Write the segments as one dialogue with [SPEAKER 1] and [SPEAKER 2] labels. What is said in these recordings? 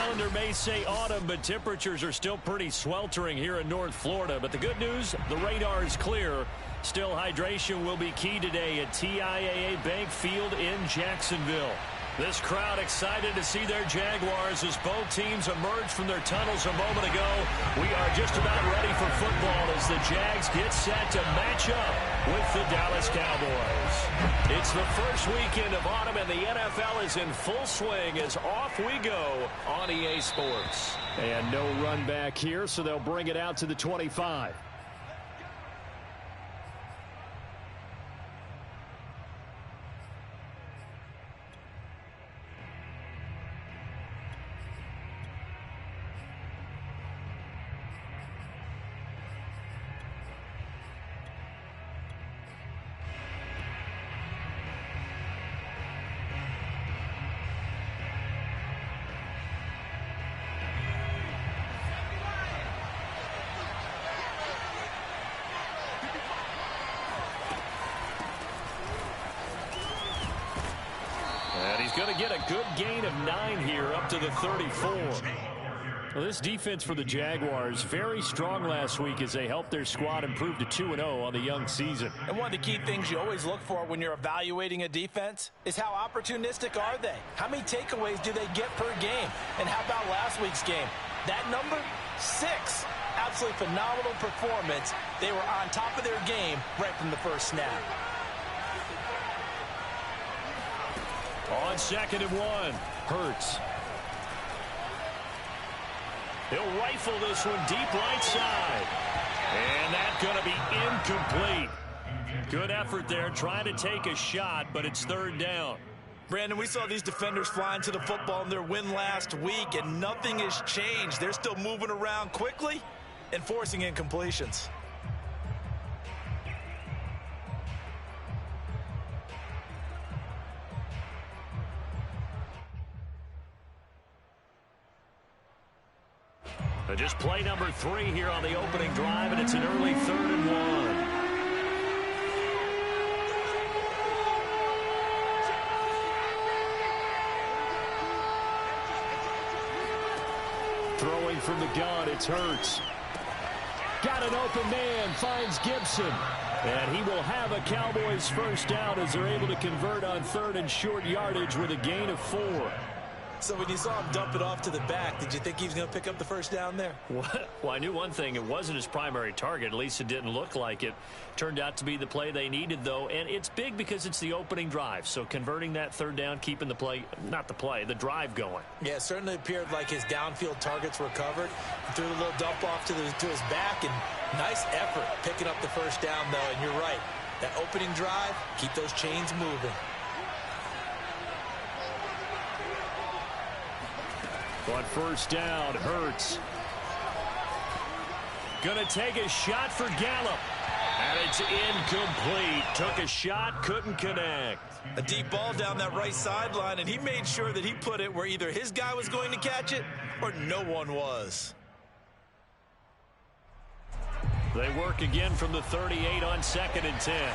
[SPEAKER 1] calendar may say autumn, but temperatures are still pretty sweltering here in North Florida. But the good news, the radar is clear. Still, hydration will be key today at TIAA Bank Field in Jacksonville. This crowd excited to see their Jaguars as both teams emerged from their tunnels a moment ago. We are just about ready for football as the Jags get set to match up with the Dallas Cowboys. It's the first weekend of autumn, and the NFL is in full swing as off we go on EA Sports. And no run back here, so they'll bring it out to the 25. Going to get a good gain of 9 here up to the 34. Well, this defense for the Jaguars, very strong last week as they helped their squad improve to 2-0 on the young season.
[SPEAKER 2] And one of the key things you always look for when you're evaluating a defense is how opportunistic are they? How many takeaways do they get per game? And how about last week's game? That number, 6. Absolutely phenomenal performance. They were on top of their game right from the first snap.
[SPEAKER 1] On 2nd and 1, Hurts. He'll rifle this one deep right side. And that's going to be incomplete. Good effort there, trying to take a shot, but it's 3rd down.
[SPEAKER 2] Brandon, we saw these defenders flying to the football in their win last week, and nothing has changed. They're still moving around quickly and forcing incompletions.
[SPEAKER 1] Just play number 3 here on the opening drive, and it's an early 3rd and 1. Throwing from the gun, it's Hurts. Got an open man, finds Gibson. And he will have a Cowboys first down as they're able to convert on 3rd and short yardage with a gain of 4.
[SPEAKER 2] So when you saw him dump it off to the back, did you think he was going to pick up the first down there?
[SPEAKER 1] Well, I knew one thing. It wasn't his primary target. At least it didn't look like it. Turned out to be the play they needed, though. And it's big because it's the opening drive. So converting that 3rd down, keeping the play, not the play, the drive going.
[SPEAKER 2] Yeah, it certainly appeared like his downfield targets were covered. He threw a little dump off to his back, and nice effort picking up the first down, though. And you're right. That opening drive, keep those chains moving.
[SPEAKER 1] On 1st down, Hurts. Gonna take a shot for Gallup. And it's incomplete. Took a shot, couldn't connect.
[SPEAKER 2] A deep ball down that right sideline, and he made sure that he put it where either his guy was going to catch it or no one was.
[SPEAKER 1] They work again from the 38 on 2nd and 10.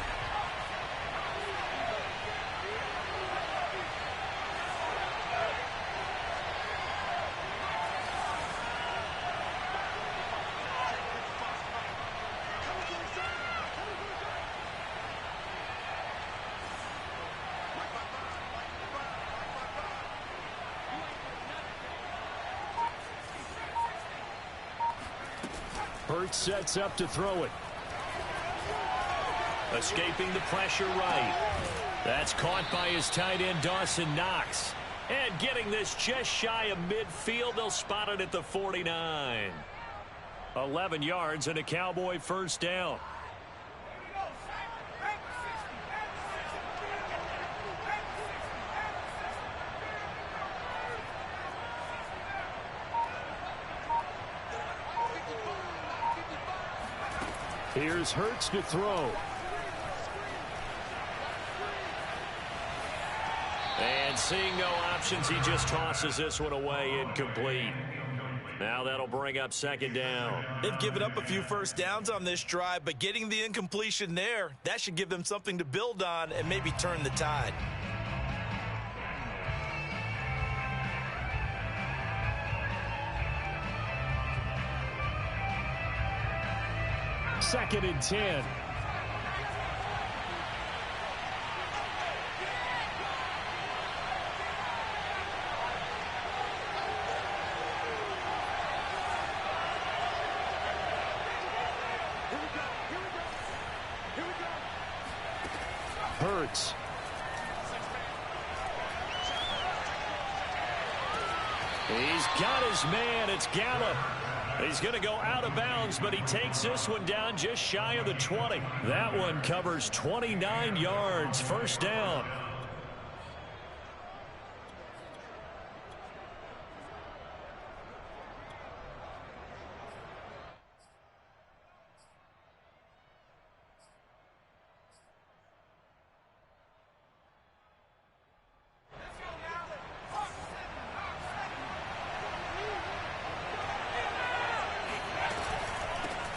[SPEAKER 1] Hurts sets up to throw it. Escaping the pressure right. That's caught by his tight end, Dawson Knox. And getting this just shy of midfield, they'll spot it at the 49. 11 yards and a Cowboy first down. Here's Hurts to throw. And seeing no options, he just tosses this one away, incomplete. Now that'll bring up 2nd down.
[SPEAKER 2] They've given up a few first downs on this drive, but getting the incompletion there, that should give them something to build on and maybe turn the tide.
[SPEAKER 1] 2nd and 10. Hurts. He's got his man. It's Gallup. He's going to go out of bounds, but he takes this one down just shy of the 20. That one covers 29 yards. First down.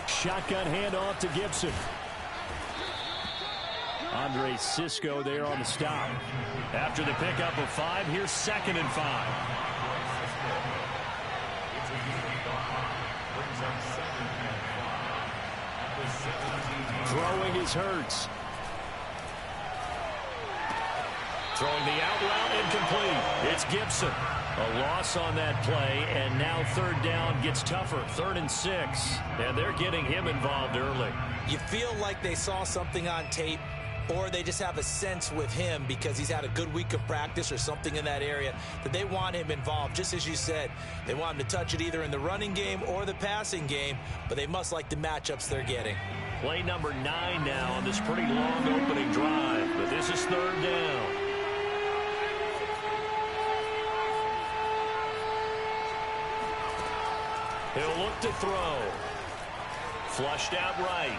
[SPEAKER 1] Shotgun handoff to Gibson. Andre Cisco there on the stop. After the pickup of 5, here's 2nd and 5. Throwing is Hurts. Throwing the out route incomplete. It's Gibson. A loss on that play, and now 3rd down gets tougher. 3rd and 6, and they're getting him involved early.
[SPEAKER 2] You feel like they saw something on tape, or they just have a sense with him because he's had a good week of practice or something in that area that they want him involved. Just as you said, they want him to touch it either in the running game or the passing game, but they must like the matchups they're getting.
[SPEAKER 1] Play number 9 now on this pretty long opening drive, but this is 3rd down. He'll look to throw. Flushed out right.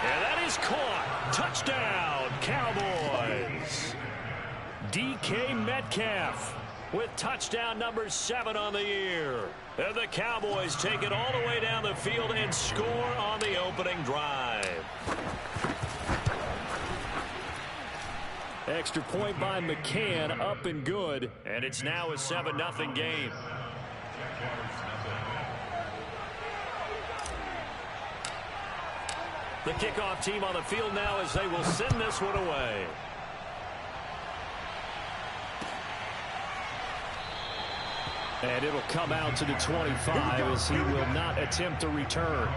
[SPEAKER 1] And that is caught. Touchdown, Cowboys. DK Metcalf with touchdown number 7 on the year. And the Cowboys take it all the way down the field and score on the opening drive. Extra point by McCann, up and good. And it's now a 7-0 game. The kickoff team on the field now as they will send this one away. And it'll come out to the 25 as he will not attempt to return.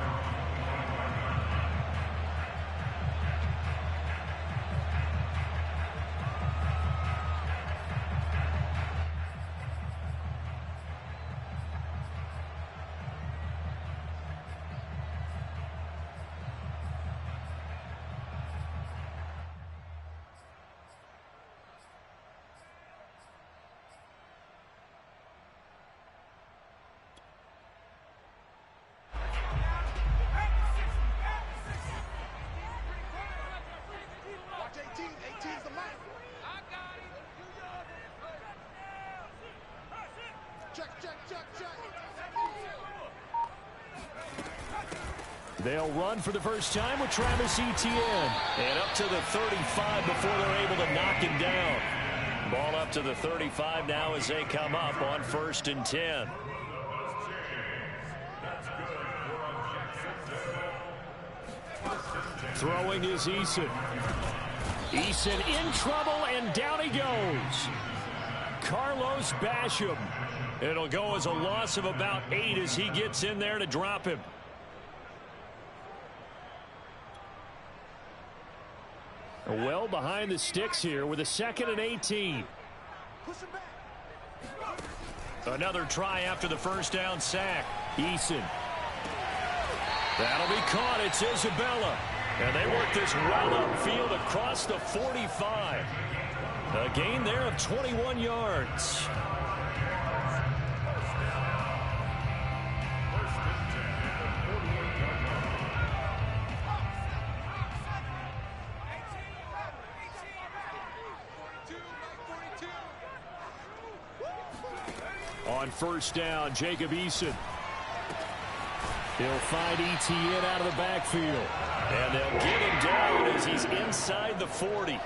[SPEAKER 1] They'll run for the first time with Travis Etienne. And up to the 35 before they're able to knock him down. Ball up to the 35 now as they come up on 1st and 10. Throwing is Eason. Eason in trouble, and down he goes. Carlos Basham. It'll go as a loss of about 8 as he gets in there to drop him. Well behind the sticks here with a 2nd and 18. Another try after the first down sack. Eason. That'll be caught. It's Isabella. And they work this well upfield across the 45. A gain there of 21 yards. On 1st down, Jacob Eason. He'll find Etienne out of the backfield. And they'll get him down as he's inside the 40.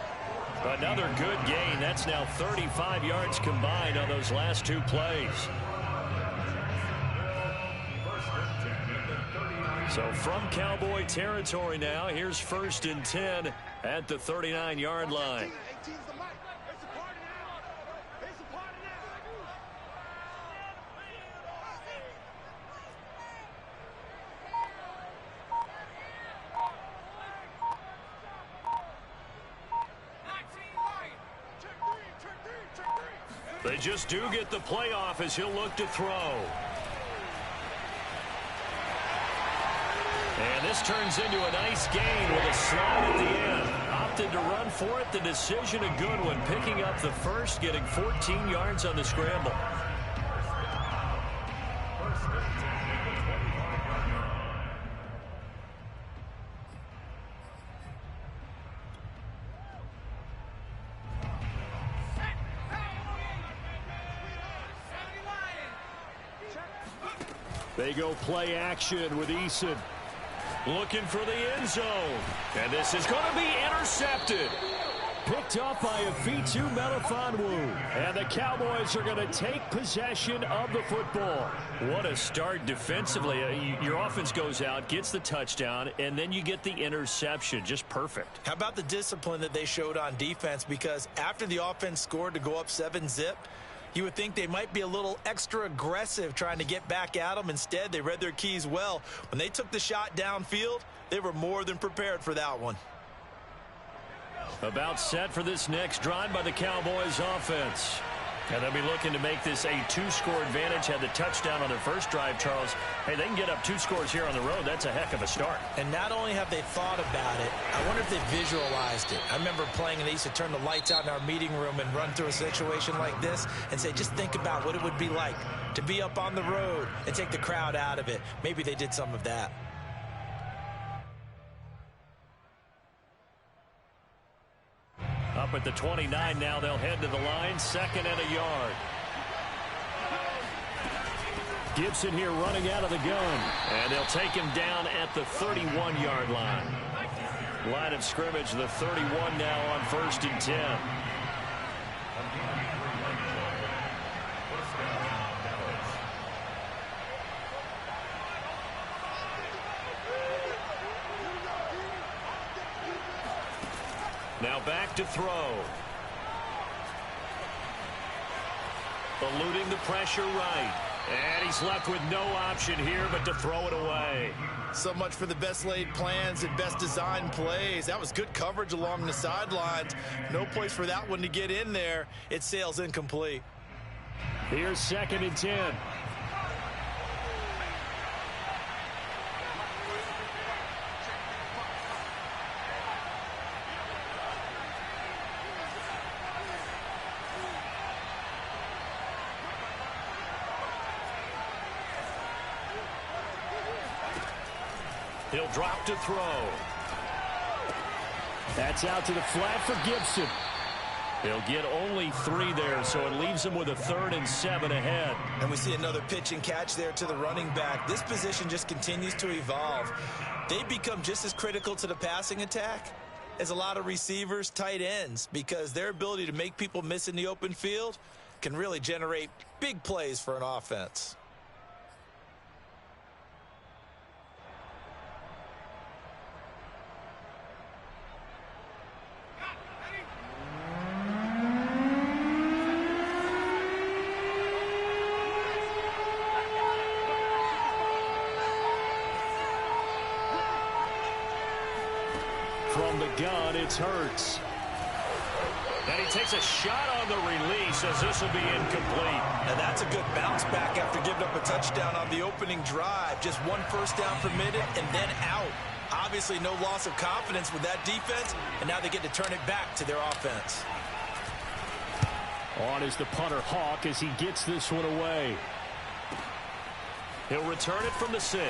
[SPEAKER 1] Another good gain. That's now 35 yards combined on those last 2 plays. So from Cowboy territory now, here's 1st and 10 at the 39-yard line. They just do get the playoff as he'll look to throw. And this turns into a nice gain with a slide at the end. Opted to run for it. The decision a good one. Picking up the first, getting 14 yards on the scramble. They go play action with Eason. Looking for the end zone. And this is going to be intercepted. Picked up by a Fitu Melifonwu. And the Cowboys are going to take possession of the football. What a start defensively. Your offense goes out, gets the touchdown, and then you get the interception. Just perfect.
[SPEAKER 2] How about the discipline that they showed on defense? Because after the offense scored to go up 7-zip, you would think they might be a little extra aggressive trying to get back at them. Instead, they read their keys well. When they took the shot downfield, they were more than prepared for that one.
[SPEAKER 1] About set for this next drive by the Cowboys offense. And they'll be looking to make this a 2-score advantage. Had the touchdown on their first drive, Charles. Hey, they can get up 2 scores here on the road. That's a heck of a start.
[SPEAKER 2] And not only have they thought about it, I wonder if they visualized it. I remember playing, and they used to turn the lights out in our meeting room and run through a situation like this and say, just think about what it would be like to be up on the road and take the crowd out of it. Maybe they did some of that.
[SPEAKER 1] Up at the 29 now, they'll head to the line, 2nd and a yard. Gibson here running out of the gun, and they'll take him down at the 31-yard line. Line of scrimmage, the 31 now on 1st and 10. Now back to throw. Eluding the pressure right. And he's left with no option here but to throw it away.
[SPEAKER 2] So much for the best laid plans and best designed plays. That was good coverage along the sidelines. No place for that one to get in there. It sails incomplete.
[SPEAKER 1] Here's 2nd and 10. He'll drop to throw. That's out to the flat for Gibson. He'll get only 3 there, so it leaves him with a 3rd and 7 ahead.
[SPEAKER 2] And we see another pitch and catch there to the running back. This position just continues to evolve. They become just as critical to the passing attack as a lot of receivers, tight ends, because their ability to make people miss in the open field can really generate big plays for an offense.
[SPEAKER 1] From the gun, it's Hurts. And he takes a shot on the release as this will be incomplete.
[SPEAKER 2] And that's a good bounce back after giving up a touchdown on the opening drive. Just 1 first down permitted and then out. Obviously no loss of confidence with that defense, and now they get to turn it back to their offense.
[SPEAKER 1] On is the punter Hawk as he gets this one away. He'll return it from the 6.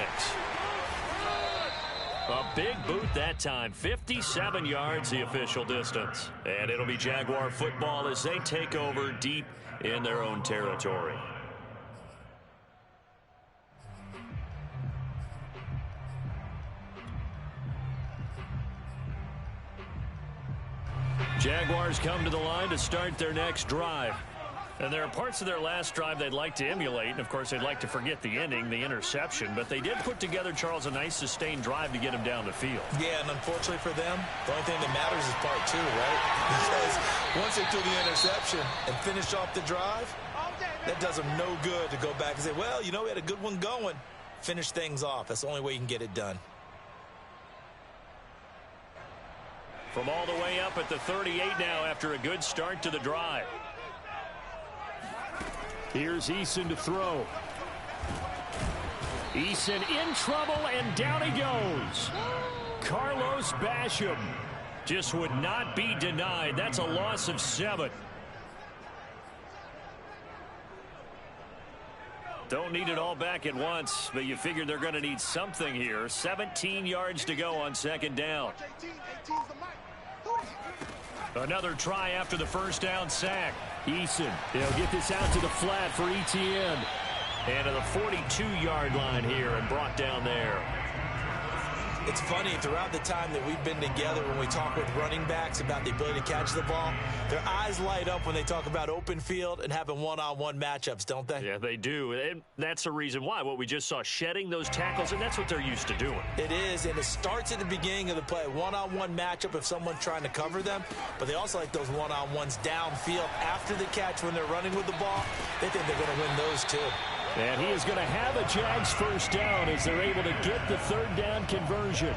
[SPEAKER 1] A big boot that time, 57 yards the official distance. And it'll be Jaguar football as they take over deep in their own territory. Jaguars come to the line to start their next drive. And there are parts of their last drive they'd like to emulate. And, of course, they'd like to forget the ending, the interception. But they did put together, Charles, a nice sustained drive to get him down the field.
[SPEAKER 2] Yeah, and unfortunately for them, the only thing that matters is part two, right? Because once they threw the interception and finished off the drive, that does them no good to go back and say, well, you know, we had a good one going. Finish things off. That's the only way you can get it done.
[SPEAKER 1] From all the way up at the 38 now after a good start to the drive. Here's Eason to throw. Eason in trouble, and down he goes. Carlos Basham just would not be denied. That's a loss of 7. Don't need it all back at once, but you figure they're going to need something here. 17 yards to go on second down. Another try after the first down sack. Eason, they'll get this out to the flat for Etienne. And to the 42-yard line here and brought down there.
[SPEAKER 2] It's funny, throughout the time that we've been together, when we talk with running backs about the ability to catch the ball, their eyes light up when they talk about open field and having one-on-one matchups, don't they?
[SPEAKER 1] Yeah, they do. And that's the reason why. What we just saw, shedding those tackles, and that's what they're used to doing.
[SPEAKER 2] It is, and it starts at the beginning of the play. One-on-one matchup if someone's trying to cover them, but they also like those one-on-ones downfield after the catch when they're running with the ball. They think they're going to win those too.
[SPEAKER 1] And he is going to have a Jags first down as they're able to get the third down conversion.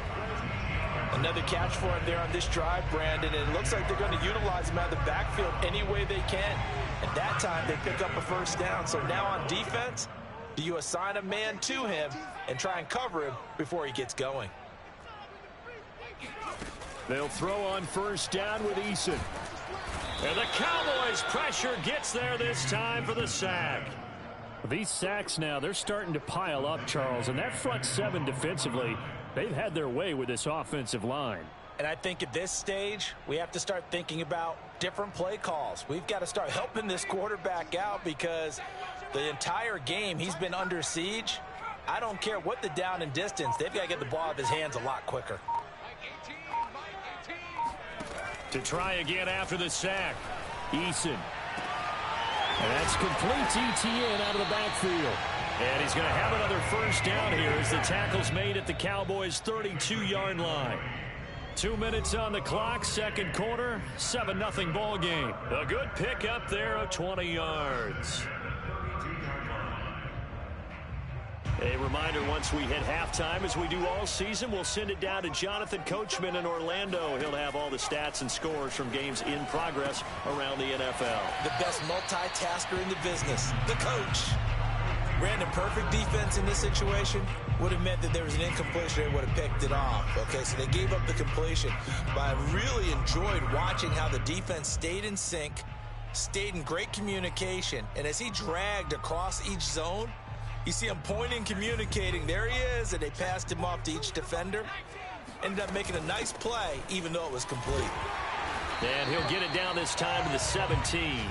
[SPEAKER 2] Another catch for him there on this drive, Brandon, and it looks like they're going to utilize him out of the backfield any way they can. And that time, they pick up a first down. So now on defense, do you assign a man to him and try and cover him before he gets going?
[SPEAKER 1] They'll throw on first down with Eason. And the Cowboys' pressure gets there this time for the sack. These sacks now, they're starting to pile up, Charles. And that front seven defensively, they've had their way with this offensive line.
[SPEAKER 2] And I think at this stage, we have to start thinking about different play calls. We've got to start helping this quarterback out because the entire game he's been under siege. I don't care what the down and distance. They've got to get the ball out of his hands a lot quicker.
[SPEAKER 1] To try again after the sack, Eason. And that's complete to Etienne out of the backfield. And he's going to have another first down here as the tackle's made at the Cowboys' 32-yard line. 2 minutes on the clock, second quarter, 7-0 ball game. A good pickup there of 20 yards. A reminder, once we hit halftime, as we do all season, we'll send it down to Jonathan Coachman in Orlando. He'll have all the stats and scores from games in progress around the NFL.
[SPEAKER 2] The best multitasker in the business, the coach. Brandon, perfect defense in this situation would have meant that there was an incompletion. They would have picked it off. Okay, so they gave up the completion. But I really enjoyed watching how the defense stayed in sync, stayed in great communication. And as he dragged across each zone, you see him pointing, communicating. There he is, and they passed him off to each defender. Ended up making a nice play, even though it was complete.
[SPEAKER 1] And he'll get it down this time to the 17.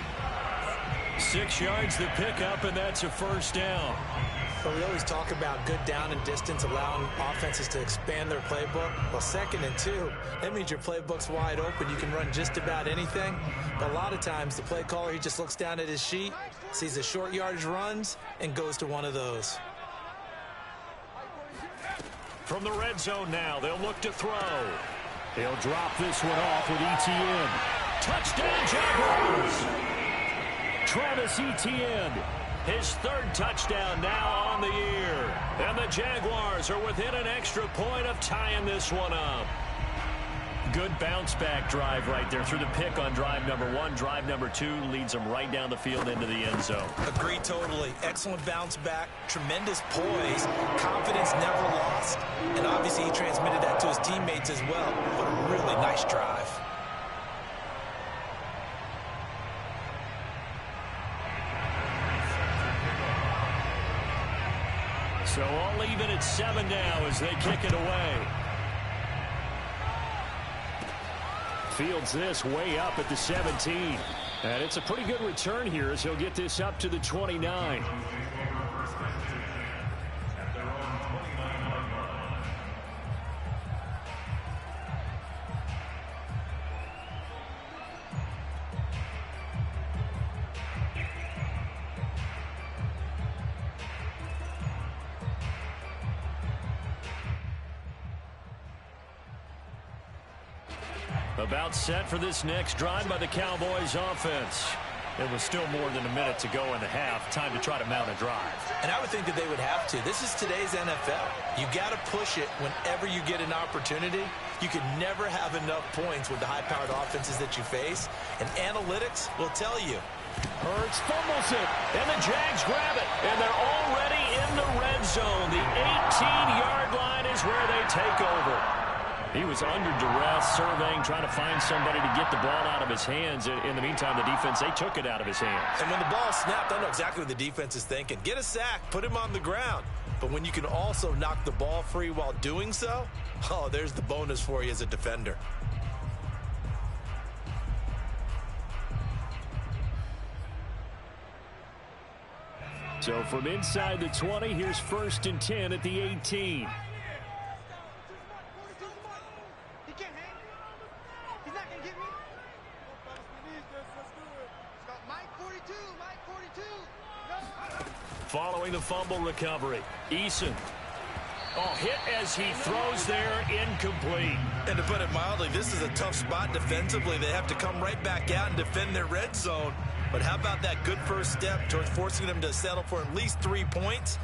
[SPEAKER 1] 6 yards the pickup, and that's a first down.
[SPEAKER 2] But we always talk about good down and distance, allowing offenses to expand their playbook. Well, 2nd and 2, that means your playbook's wide open. You can run just about anything. But a lot of times, the play caller, he just looks down at his sheet, sees the short yardage runs, and goes to one of those.
[SPEAKER 1] From the red zone now, they'll look to throw. They'll drop this one off with Etienne. Touchdown, Jaguars! Travis Etienne, his 3rd touchdown now on the year. And the Jaguars are within an extra point of tying this one up. Good bounce-back drive right there through the pick on drive number 1. Drive number 2 leads them right down the field into the end zone.
[SPEAKER 2] Agree totally. Excellent bounce back, tremendous poise, confidence never lost. And obviously he transmitted that to his teammates as well. But a really nice drive.
[SPEAKER 1] So all even at 7 now as they kick it away. Fields this way up at the 17. And it's a pretty good return here as he'll get this up to the 29. About set for this next drive by the Cowboys offense. It was still more than a minute to go in the half. Time to try to mount a drive.
[SPEAKER 2] And I would think that they would have to. This is today's NFL. You got to push it whenever you get an opportunity. You can never have enough points with the high-powered offenses that you face. And analytics will tell you.
[SPEAKER 1] Hurts fumbles it, and the Jags grab it. And they're already in the red zone. The 18-yard line is where they take over. He was under duress, surveying, trying to find somebody to get the ball out of his hands. In the meantime, the defense, they took it out of his hands.
[SPEAKER 2] And when the ball snapped, I know exactly what the defense is thinking. Get a sack, put him on the ground. But when you can also knock the ball free while doing so, oh, there's the bonus for you as a defender.
[SPEAKER 1] So from inside the 20, here's 1st and 10 at the 18. Following the fumble recovery, Eason. Oh, hit as he throws there, incomplete.
[SPEAKER 2] And to put it mildly, this is a tough spot defensively. They have to come right back out and defend their red zone. But how about that good first step towards forcing them to settle for at least 3 points?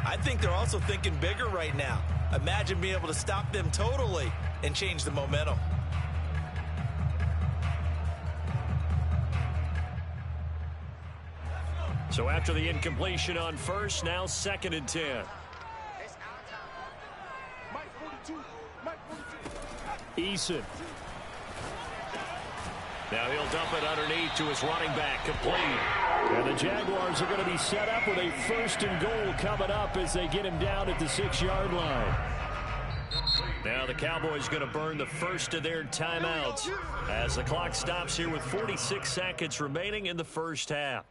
[SPEAKER 2] I think they're also thinking bigger right now. Imagine being able to stop them totally and change the momentum.
[SPEAKER 1] So after the incompletion on first, now 2nd and 10. Eason. Now he'll dump it underneath to his running back, complete. And the Jaguars are going to be set up with a 1st and goal coming up as they get him down at the 6-yard line. Now the Cowboys going to burn the first of their timeouts as the clock stops here with 46 seconds remaining in the first half.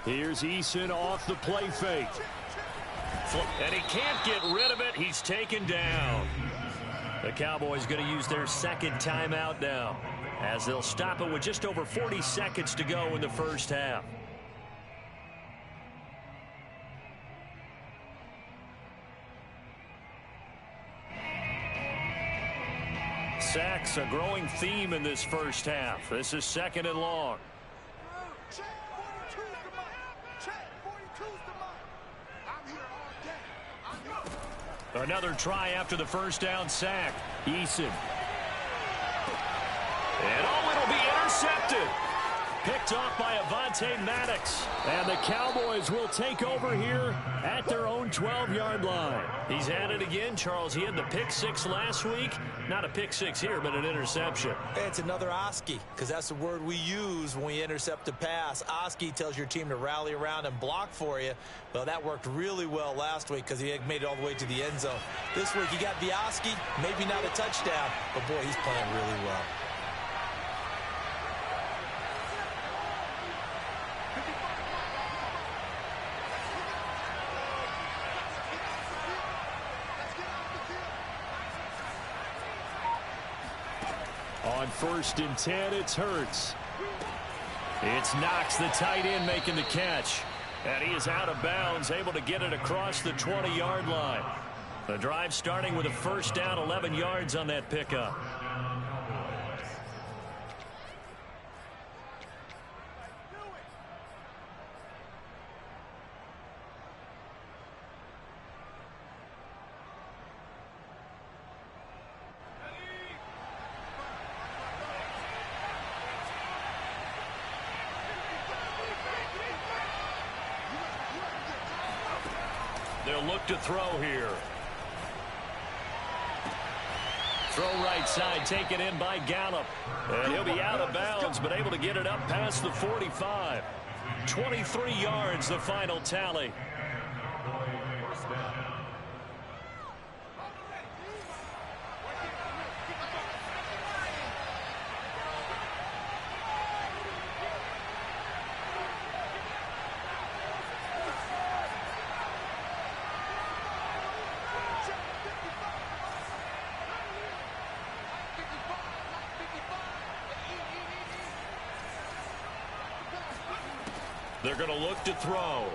[SPEAKER 1] Here's Eason off the play fake. And he can't get rid of it. He's taken down. The Cowboys going to use their 2nd timeout now as they'll stop it with just over 40 seconds to go in the first half. Sacks, a growing theme in this first half. This is 2nd and long. Another try after the first down sack. Eason. And it'll be intercepted. Picked off by Avonte Maddox. And the Cowboys will take over here at their own 12-yard line. He's at it again, Charles. He had the pick 6 last week. Not a pick 6 here, but an interception.
[SPEAKER 2] It's another Oski, because that's the word we use when we intercept a pass. Oski tells your team to rally around and block for you. Well, that worked really well last week because he made it all the way to the end zone. This week, he got the Oski, maybe not a touchdown, but boy, he's playing really well.
[SPEAKER 1] On 1st and 10, it's Hurts. It's Knox, the tight end, making the catch. And he is out of bounds, able to get it across the 20-yard line. The drive starting with a first down, 11 yards on that pickup. They'll look to throw here. Throw right side, taken in by Gallup. And he'll be out of bounds, but able to get it up past the 45. 23 yards, the final tally. They're going to look to throw.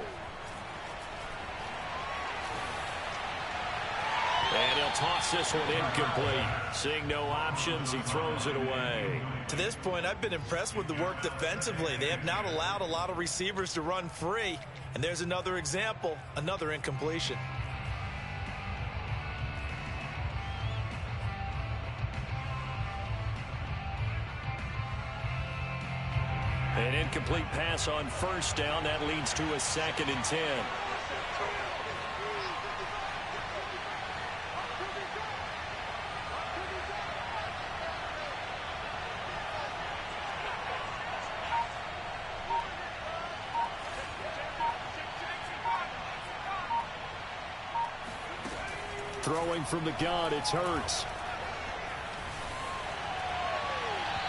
[SPEAKER 1] And he'll toss this one incomplete. Seeing no options, he throws it away.
[SPEAKER 2] To this point, I've been impressed with the work defensively. They have not allowed a lot of receivers to run free. And there's another example, another incompletion.
[SPEAKER 1] An incomplete pass on first down. That leads to a 2nd and 10. Throwing from the gun, it's Hurts.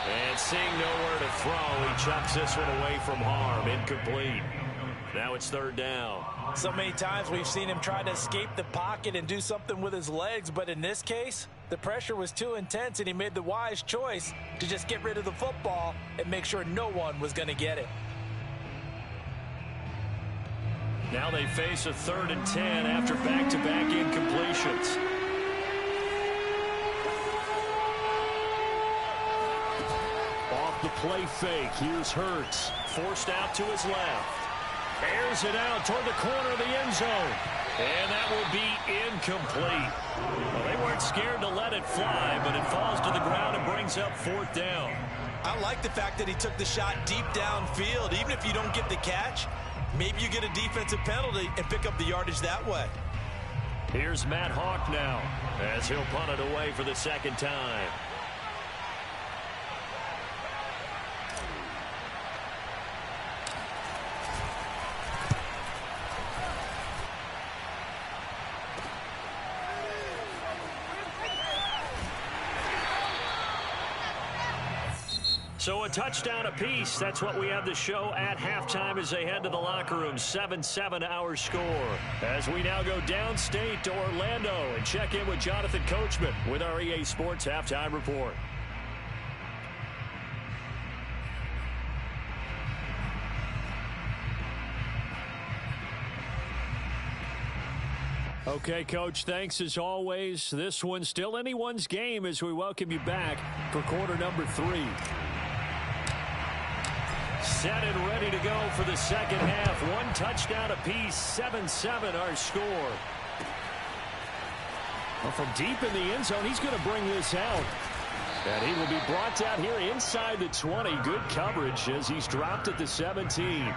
[SPEAKER 1] And seeing nowhere to throw, he chucks this one away from harm. Incomplete. Now it's 3rd down.
[SPEAKER 2] So many times we've seen him try to escape the pocket and do something with his legs, but in this case, the pressure was too intense and he made the wise choice to just get rid of the football and make sure no one was going to get it.
[SPEAKER 1] Now they face a 3rd and 10 after back-to-back incompletions. Off the play fake, here's Hurts. Forced out to his left. Airs it out toward the corner of the end zone. And that will be incomplete. Well, they weren't scared to let it fly, but it falls to the ground and brings up 4th down.
[SPEAKER 2] I like the fact that he took the shot deep downfield. Even if you don't get the catch, maybe you get a defensive penalty and pick up the yardage that way.
[SPEAKER 1] Here's Matt Hawk now as he'll punt it away for the 2nd time. So a touchdown apiece. That's what we have the show at halftime as they head to the locker room. 7-7 our score. As we now go downstate to Orlando and check in with Jonathan Coachman with our EA Sports Halftime Report. Okay, Coach, thanks as always. This one's still anyone's game as we welcome you back for quarter number 3. Set and ready to go for the 2nd half. 1 touchdown apiece, 7-7 our score. Well, from deep in the end zone, he's going to bring this out. And he will be brought down here inside the 20. Good coverage as he's dropped at the 17.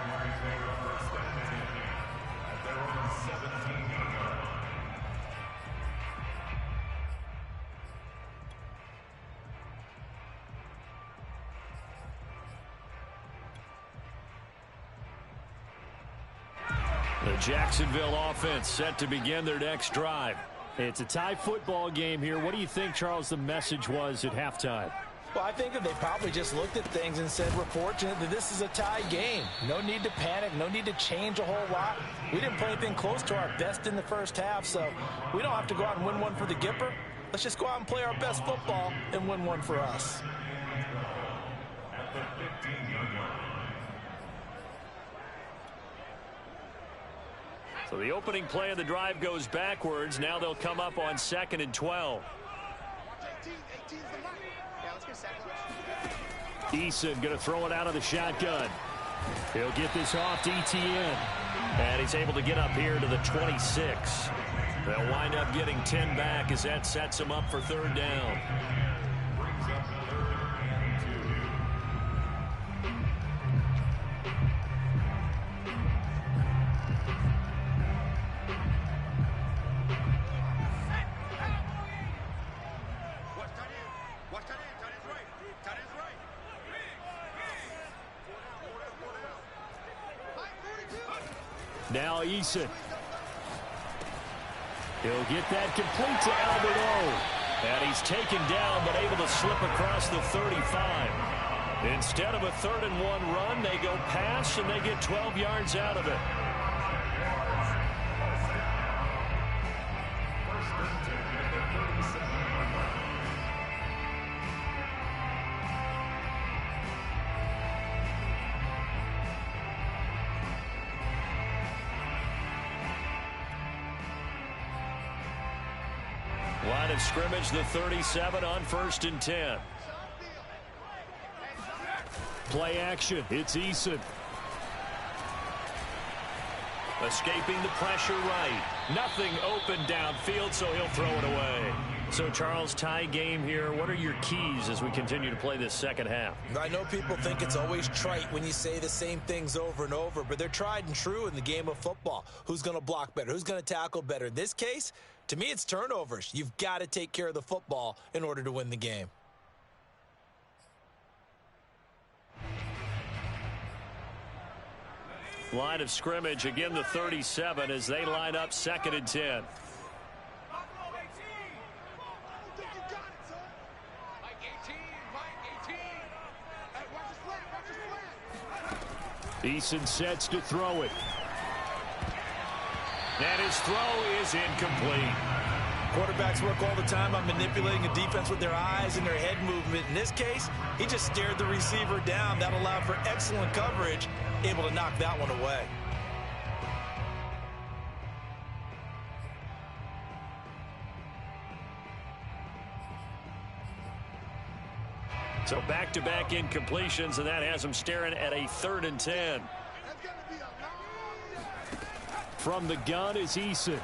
[SPEAKER 1] The Jacksonville offense set to begin their next drive. It's a tie football game here. What do you think, Charles, the message was at halftime?
[SPEAKER 2] Well, I think that they probably just looked at things and said, we're fortunate that this is a tie game. No need to panic. No need to change a whole lot. We didn't play anything close to our best in the first half, so we don't have to go out and win one for the Gipper. Let's just go out and play our best football and win one for us.
[SPEAKER 1] So the opening play of the drive goes backwards. Now they'll come up on 2nd and 12. Eason going to throw it out of the shotgun. He'll get this off to Etienne. And he's able to get up here to the 26. They'll wind up getting 10 back as that sets him up for 3rd down. Now Eason. He'll get that complete to Albert O. And he's taken down but able to slip across the 35. Instead of a 3rd and 1 run, they go pass and they get 12 yards out of it. of scrimmage, the 37 on 1st and 10.
[SPEAKER 3] Play action. It's Eason.
[SPEAKER 1] Escaping the pressure right. Nothing open downfield, so he'll throw it away. So, Charles, tie game here. What are your keys as we continue to play this second half?
[SPEAKER 2] I know people think it's always trite when you say the same things over and over, but they're tried and true in the game of football. Who's going to block better? Who's going to tackle better? In this case, to me, it's turnovers. You've got to take care of the football in order to win the game.
[SPEAKER 1] Line of scrimmage, again the 37 as they line up 2nd and 10.
[SPEAKER 3] Eason sets to throw it.
[SPEAKER 1] And his throw is incomplete.
[SPEAKER 2] Quarterbacks work all the time on manipulating a defense with their eyes and their head movement. In this case, he just stared the receiver down. That allowed for excellent coverage, able to knock that one away.
[SPEAKER 1] So back-to-back incompletions, and that has him staring at a 3rd and 10.
[SPEAKER 3] From the gun is Eason.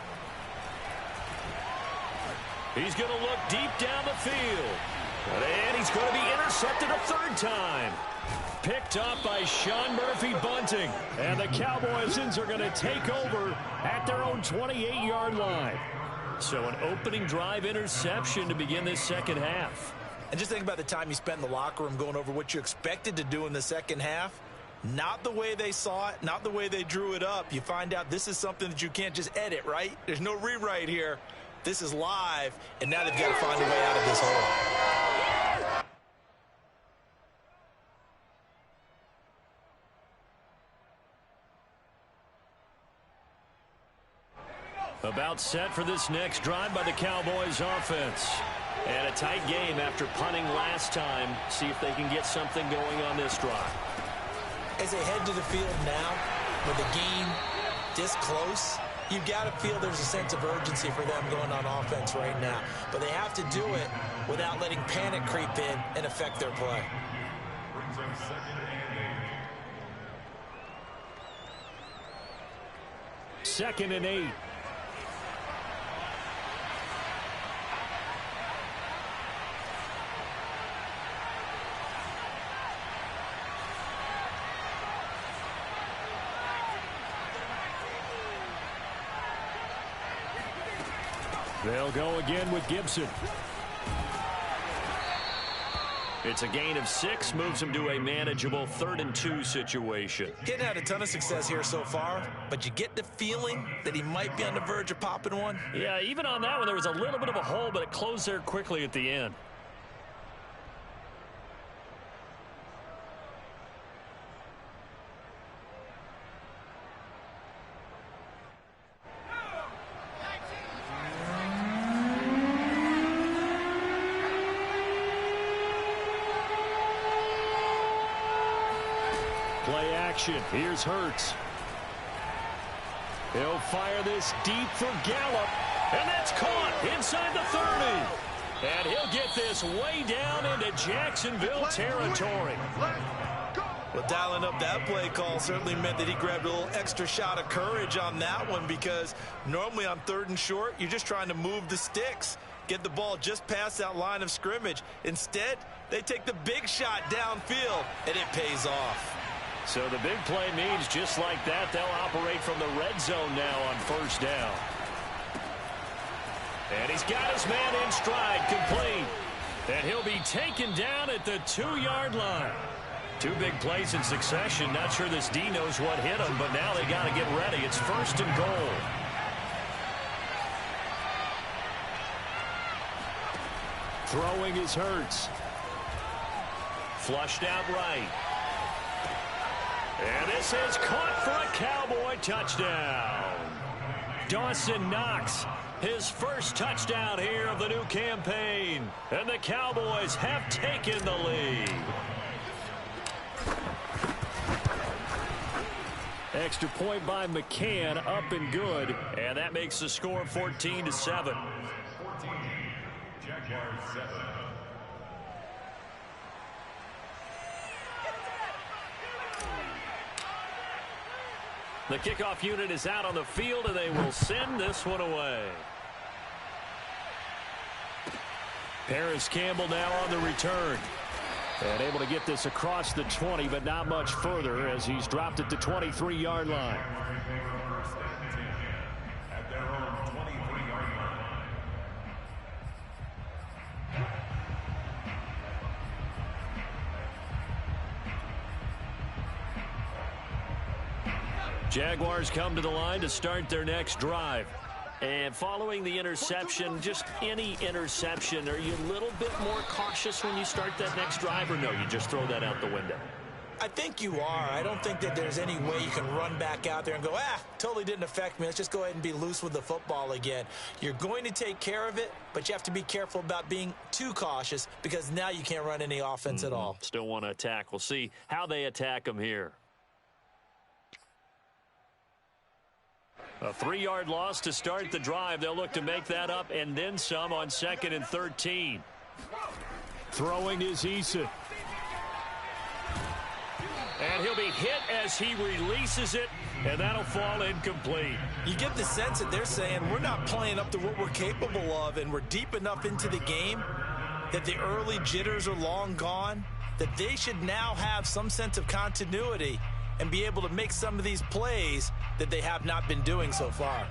[SPEAKER 1] He's going to look deep down the field. And he's going to be intercepted a 3rd time. Picked up by Sean Murphy Bunting. And the Cowboys are going to take over at their own 28-yard line. So an opening drive interception to begin this second half.
[SPEAKER 2] And just think about the time you spent in the locker room going over what you expected to do in the second half. Not the way they saw it, not the way they drew it up. You find out this is something that you can't just edit, right? There's no rewrite here. This is live, and now they've got to find a way out of this hole.
[SPEAKER 1] About set for this next drive by the Cowboys offense. And a tight game after punting last time. See if they can get something going on this drive.
[SPEAKER 2] As they head to the field now, with the game this close, you've got to feel there's a sense of urgency for them going on offense right now. But they have to do it without letting panic creep in and affect their play.
[SPEAKER 3] 2nd and 8. They'll go again with Gibson.
[SPEAKER 1] It's a gain of 6, moves him to a manageable 3rd and 2 situation.
[SPEAKER 2] He hadn't had a ton of success here so far, but you get the feeling that he might be on the verge of popping one.
[SPEAKER 1] Yeah, even on that one, there was a little bit of a hole, but it closed there quickly at the end.
[SPEAKER 3] Play action. Here's Hurts. He'll fire this deep for Gallup.
[SPEAKER 1] And that's caught inside the 30. And he'll get this way down into Jacksonville territory.
[SPEAKER 2] Well, dialing up that play call certainly meant that he grabbed a little extra shot of courage on that one, because normally on 3rd and short, you're just trying to move the sticks, get the ball just past that line of scrimmage. Instead, they take the big shot downfield, and it pays off.
[SPEAKER 1] So the big play means just like that, they'll operate from the red zone now on 1st down. And he's got his man in stride, complete. And he'll be taken down at the 2-yard line. 2 big plays in succession. Not sure this D knows what hit him, but now they got to get ready. It's 1st and goal.
[SPEAKER 3] Throwing is Hurts.
[SPEAKER 1] Flushed out right. And this is caught for a Cowboy touchdown. Dawson Knox, his first touchdown here of the new campaign. And the Cowboys have taken the lead.
[SPEAKER 3] Extra point by McCann, up and good.
[SPEAKER 1] And that makes the score 14-7. The kickoff unit is out on the field, and they will send this one away. Paris Campbell now on the return. And able to get this across the 20, but not much further as he's dropped at the 23-yard line. Jaguars come to the line to start their next drive. And following the interception, just any interception, are you a little bit more cautious when you start that next drive, or no, you just throw that out the window?
[SPEAKER 2] I think you are. I don't think that there's any way you can run back out there and go, totally didn't affect me. Let's just go ahead and be loose with the football again. You're going to take care of it, but you have to be careful about being too cautious because now you can't run any offense at all.
[SPEAKER 1] Still want to attack. We'll see how they attack them here. A 3-yard loss to start the drive. They'll look to make that up and then some on 2nd and 13.
[SPEAKER 3] Throwing is Eason.
[SPEAKER 1] And he'll be hit as he releases it, and that'll fall incomplete.
[SPEAKER 2] You get the sense that they're saying we're not playing up to what we're capable of, and we're deep enough into the game that the early jitters are long gone, that they should now have some sense of continuity and be able to make some of these plays that they have not been doing so far.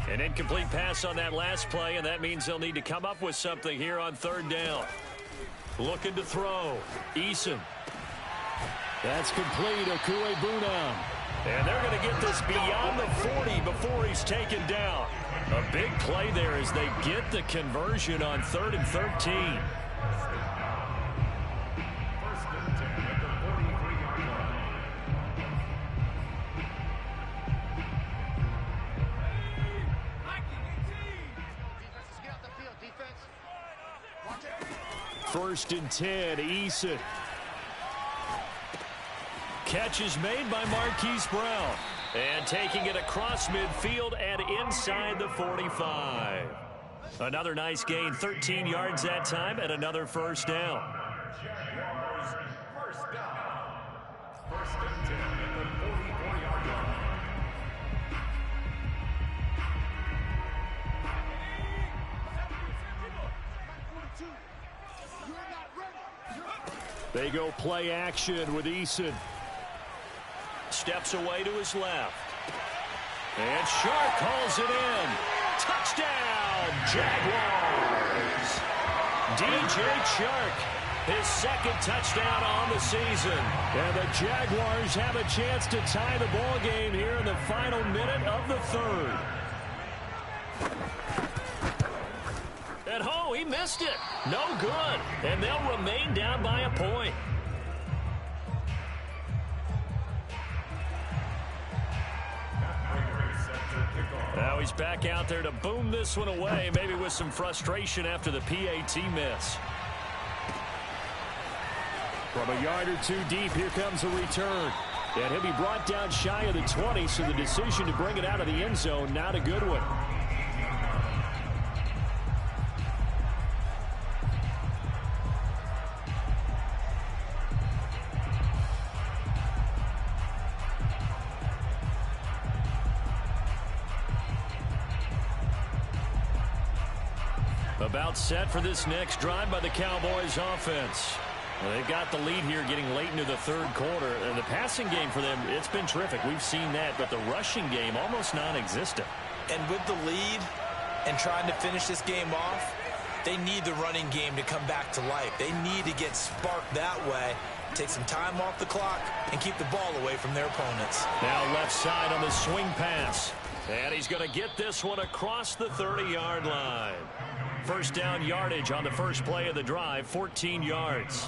[SPEAKER 1] An incomplete pass on that last play, and that means they'll need to come up with something here on 3rd down. Looking to throw. Eason.
[SPEAKER 3] That's complete. Okuegbunam.
[SPEAKER 1] And they're going to get this beyond the 40 before he's taken down. A big play there as they get the conversion on 3rd and 13.
[SPEAKER 3] First and 10, Eason.
[SPEAKER 1] Catch is made by Marquise Brown. And taking it across midfield and inside the 45. Another nice gain, 13 yards that time, and another first down. First and 10 at the 44-yard line.
[SPEAKER 3] They go play action with Eason.
[SPEAKER 1] Steps away to his left. And Shark calls it in. Touchdown, Jaguars. DJ Shark, his 2nd touchdown on the season.
[SPEAKER 3] And the Jaguars have a chance to tie the ball game here in the final minute of the 3rd.
[SPEAKER 1] At home, he missed it. No good. And they'll remain down by a point. Now he's back out there to boom this one away, maybe with some frustration after the PAT miss.
[SPEAKER 3] From a yard or two deep, here comes a return. And he'll be brought down shy of the 20, so the decision to bring it out of the end zone, not a good one.
[SPEAKER 1] About set for this next drive by the Cowboys offense. Well, they've got the lead here getting late into the 3rd quarter. And the passing game for them, it's been terrific. We've seen that, but the rushing game almost non-existent.
[SPEAKER 2] And with the lead and trying to finish this game off, they need the running game to come back to life. They need to get sparked that way, take some time off the clock, and keep the ball away from their opponents.
[SPEAKER 1] Now left side on the swing pass. And he's going to get this one across the 30-yard line. First down yardage on the first play of the drive, 14 yards.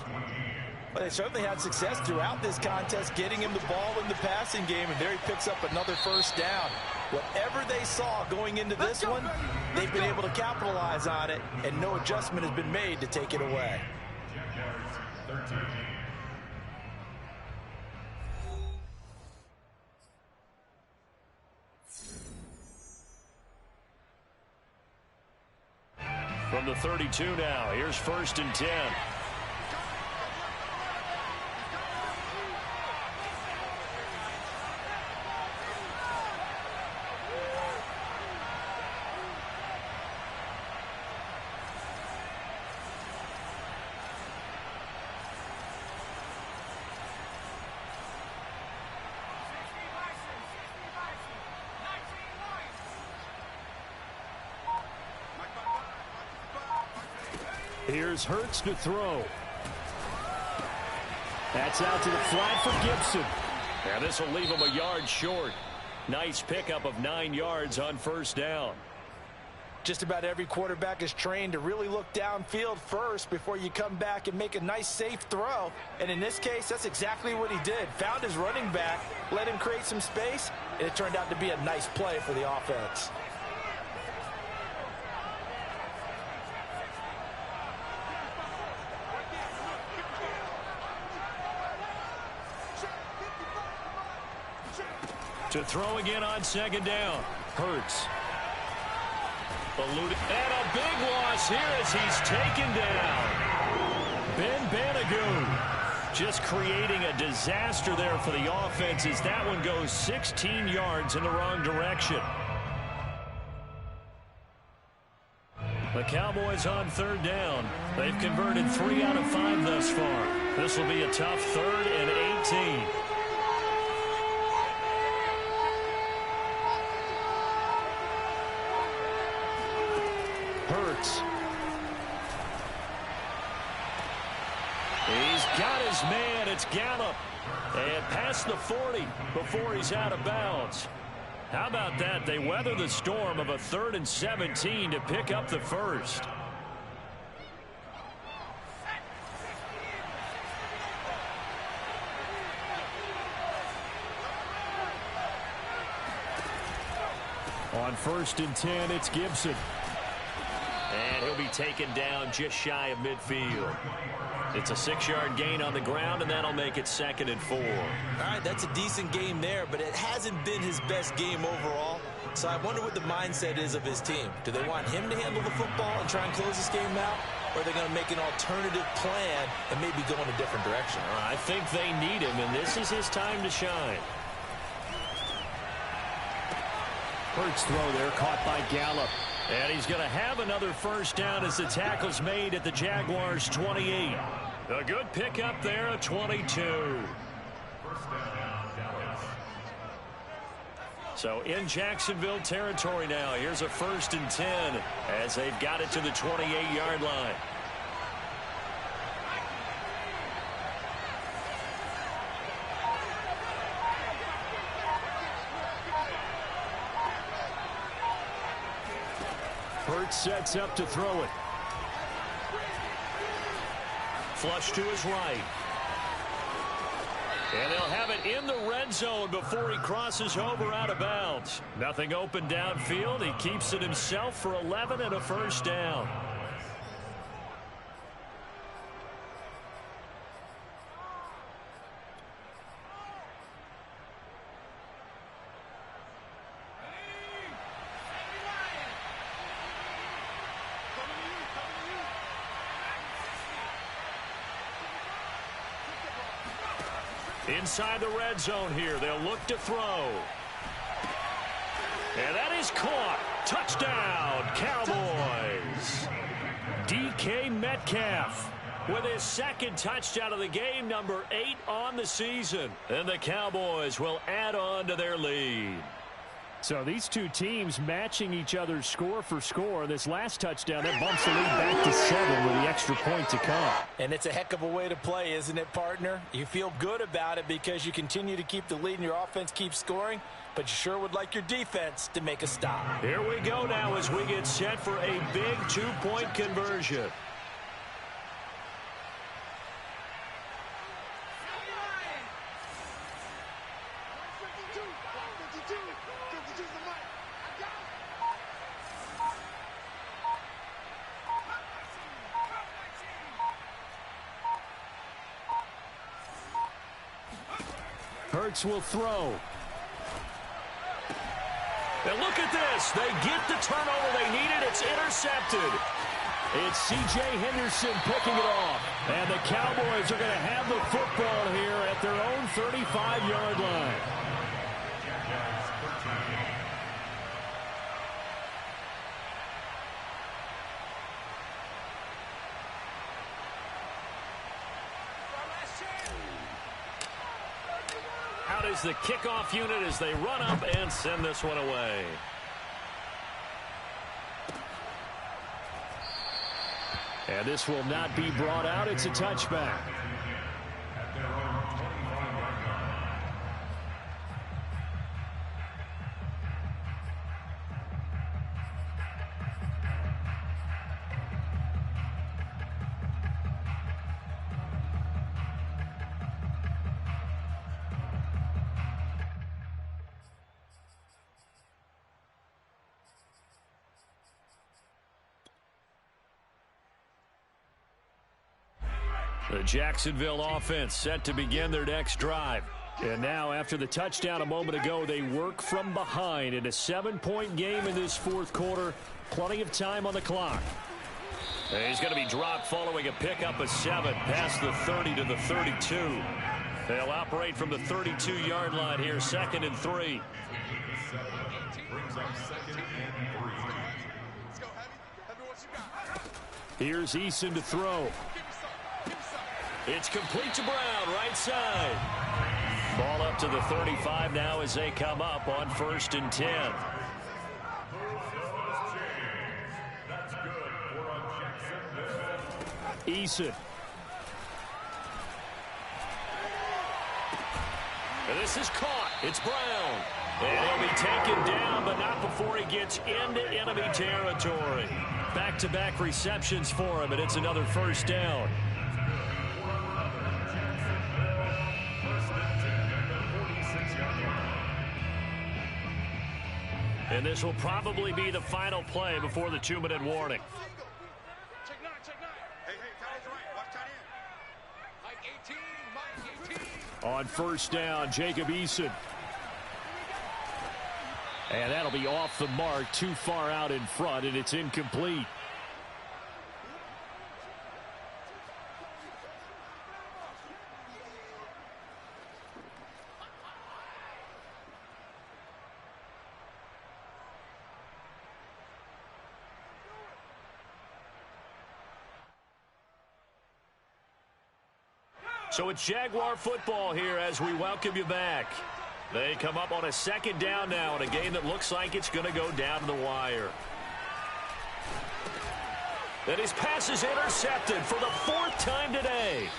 [SPEAKER 2] Well, they certainly had success throughout this contest getting him the ball in the passing game, and there he picks up another first down. Whatever they saw going into this one, they've been able to capitalize on it, and no adjustment has been made to take it away.
[SPEAKER 1] From the 32 now, here's 1st and 10. Here's Hurts to throw. That's out to the flat for Gibson. And this will leave him a yard short. Nice pickup of 9 yards on 1st down.
[SPEAKER 2] Just about every quarterback is trained to really look downfield first before you come back and make a nice, safe throw. And in this case, that's exactly what he did. Found his running back, let him create some space, and it turned out to be a nice play for the offense.
[SPEAKER 1] To throw again on 2nd down. Hurts. Eluded. And a big loss here as he's taken down. Ben Banogu just creating a disaster there for the offense as that one goes 16 yards in the wrong direction. The Cowboys on 3rd down. They've converted 3 out of 5 thus far. This will be a tough 3rd and 18. Hurts. He's got his man. It's Gallup. And past the 40 before he's out of bounds. How about that? They weather the storm of a 3rd and 17 to pick up the 1st. On 1st and 10, it's Gibson. And he'll be taken down just shy of midfield. It's a 6-yard gain on the ground, and that'll make it 2nd and 4.
[SPEAKER 2] All right, that's a decent game there, but it hasn't been his best game overall. So I wonder what the mindset is of his team. Do they want him to handle the football and try and close this game out? Or are they going to make an alternative plan and maybe go in a different direction?
[SPEAKER 1] I think they need him, and this is his time to shine. Hurts throw there, caught by Gallup. And he's going to have another 1st down as the tackle's made at the Jaguars' 28. A good pickup there at 22. So in Jacksonville territory now. Here's a 1st and 10 as they've got it to the 28-yard line. Hurts sets up to throw it. Flush to his right. And they'll have it in the red zone before he crosses over out of bounds. Nothing open downfield. He keeps it himself for 11 and a 1st down. Inside the red zone here, they'll look to throw. And that is caught. Touchdown, Cowboys. DK Metcalf with his 2nd touchdown of the game, number 8 on the season. And the Cowboys will add on to their lead. So these two teams matching each other's score for score. This last touchdown, that bumps the lead back to 7 with the extra point to come.
[SPEAKER 2] And it's a heck of a way to play, isn't it, partner? You feel good about it because you continue to keep the lead and your offense keeps scoring, but you sure would like your defense to make a stop.
[SPEAKER 1] Here we go now as we get set for a big 2-point conversion. Hurts will throw. And look at this. They get the turnover they needed. It's intercepted.
[SPEAKER 3] It's C.J. Henderson picking it off. And the Cowboys are going to have the football here at their own 35-yard line. Out is the kickoff unit as they run up and send this one away. And this will not be brought out. It's a touchback. The Jacksonville offense set to begin their next drive. And now, after the touchdown a moment ago, they work from behind in a 7-point game in this fourth quarter. Plenty of time on the clock. And he's going to be dropped following a pickup of 7 past the 30 to the 32. They'll operate from the 32-yard line here, 2nd and 3. Here's Eason to throw. It's complete to Brown, right side. Ball up to the 35 now as they come up on 1st and 10. Eason. And this is caught. It's Brown. And he'll be taken down, but not before he gets into enemy territory. Back-to-back receptions for him, and it's another 1st down. And this will probably be the final play before the 2-minute warning.
[SPEAKER 4] Check 9, check 9. Hey, tight end right. Watch tight end. Mike 18, Mike 18.
[SPEAKER 3] On 1st down, Jacob Eason. And that'll be off the mark, too far out in front, and it's incomplete. So it's Jaguar football here as we welcome you back. They come up on a 2nd down now in a game that looks like it's going to go down to the wire. And his pass is intercepted for the 4th time today.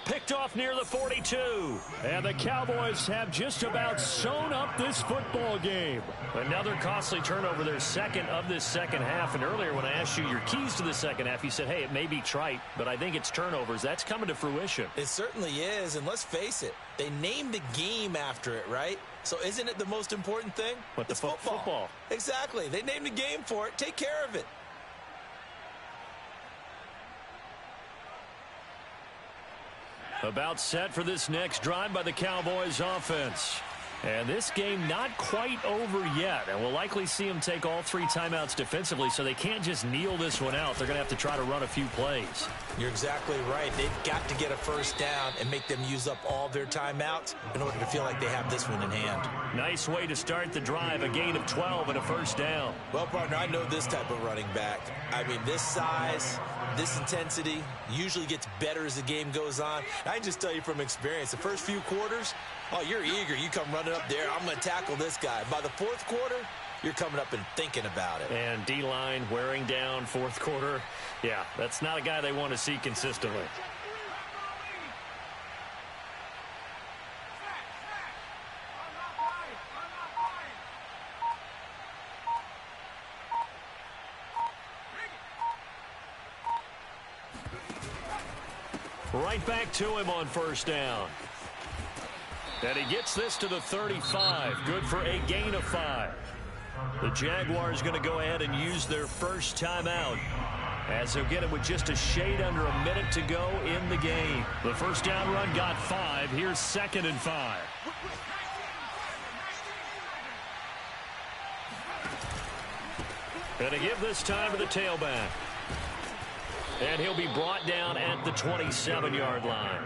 [SPEAKER 3] Picked off near the 42. And the Cowboys have just about sewn up this football game. Another costly turnover, their 2nd of this second half. And earlier when I asked you your keys to the second half, you said, hey, it may be trite, but I think it's turnovers. That's coming to fruition.
[SPEAKER 2] It certainly is, and let's face it, they named the game after it, right? So isn't it the most important thing?
[SPEAKER 3] But it's football.
[SPEAKER 2] Exactly. They named the game for it. Take care of it.
[SPEAKER 3] About set for this next drive by the Cowboys offense. And this game not quite over yet. And we'll likely see them take all 3 timeouts defensively, so they can't just kneel this one out. They're going to have to try to run a few plays.
[SPEAKER 2] You're exactly right. They've got to get a 1st down and make them use up all their timeouts in order to feel like they have this one in hand.
[SPEAKER 3] Nice way to start the drive. A gain of 12 and a 1st down.
[SPEAKER 2] Well, partner, I know this type of running back. I mean, this size, this intensity usually gets better as the game goes on. I can just tell you from experience, the first few quarters, oh, you're eager. You come running up there. I'm going to tackle this guy. By the 4th quarter, you're coming up and thinking about it.
[SPEAKER 3] And D-line wearing down 4th quarter. Yeah, that's not a guy they want to see consistently. Right back to him on 1st down. And he gets this to the 35. Good for a gain of 5. The Jaguars going to go ahead and use their 1st timeout, as they'll get it with just a shade under a minute to go in the game. The 1st down run got 5. Here's 2nd and 5. And to give this time to the tailback. And he'll be brought down at the 27-yard line.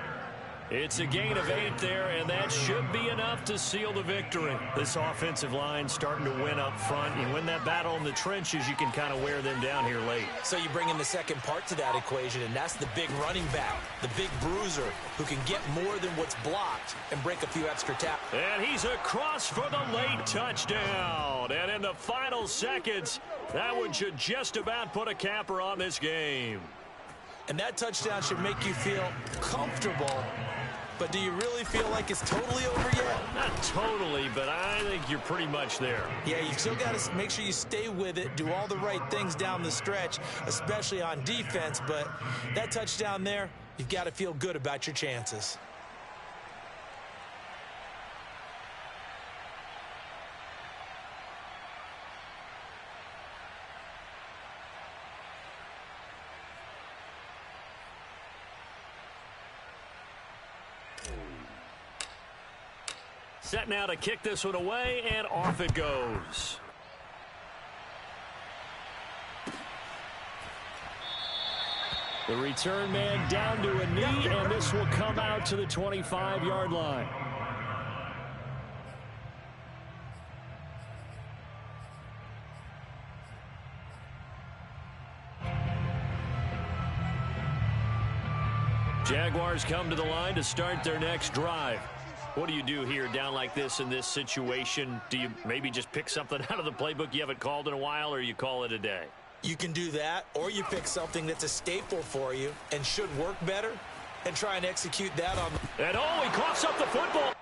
[SPEAKER 3] It's a gain of 8 there, and that should be enough to seal the victory. This offensive line starting to win up front. You win that battle in the trenches, you can kind of wear them down here late.
[SPEAKER 2] So you bring in the second part to that equation, and that's the big running back, the big bruiser, who can get more than what's blocked and break a few extra tackles.
[SPEAKER 3] And he's across for the late touchdown. And in the final seconds, that one should just about put a capper on this game.
[SPEAKER 2] And that touchdown should make you feel comfortable. But do you really feel like it's totally over yet?
[SPEAKER 3] Not totally, but I think you're pretty much there.
[SPEAKER 2] Yeah, you still got to make sure you stay with it, do all the right things down the stretch, especially on defense. But that touchdown there, you've got to feel good about your chances.
[SPEAKER 3] Set now to kick this one away, and off it goes. The return man down to a knee, and this will come out to the 25-yard line. Jaguars come to the line to start their next drive. What do you do here down like this in this situation? Do you maybe just pick something out of the playbook you haven't called in a while, or you call it a day?
[SPEAKER 2] You can do that, or you pick something that's a staple for you and should work better and try and execute that on.
[SPEAKER 3] And oh, he coughs up the football.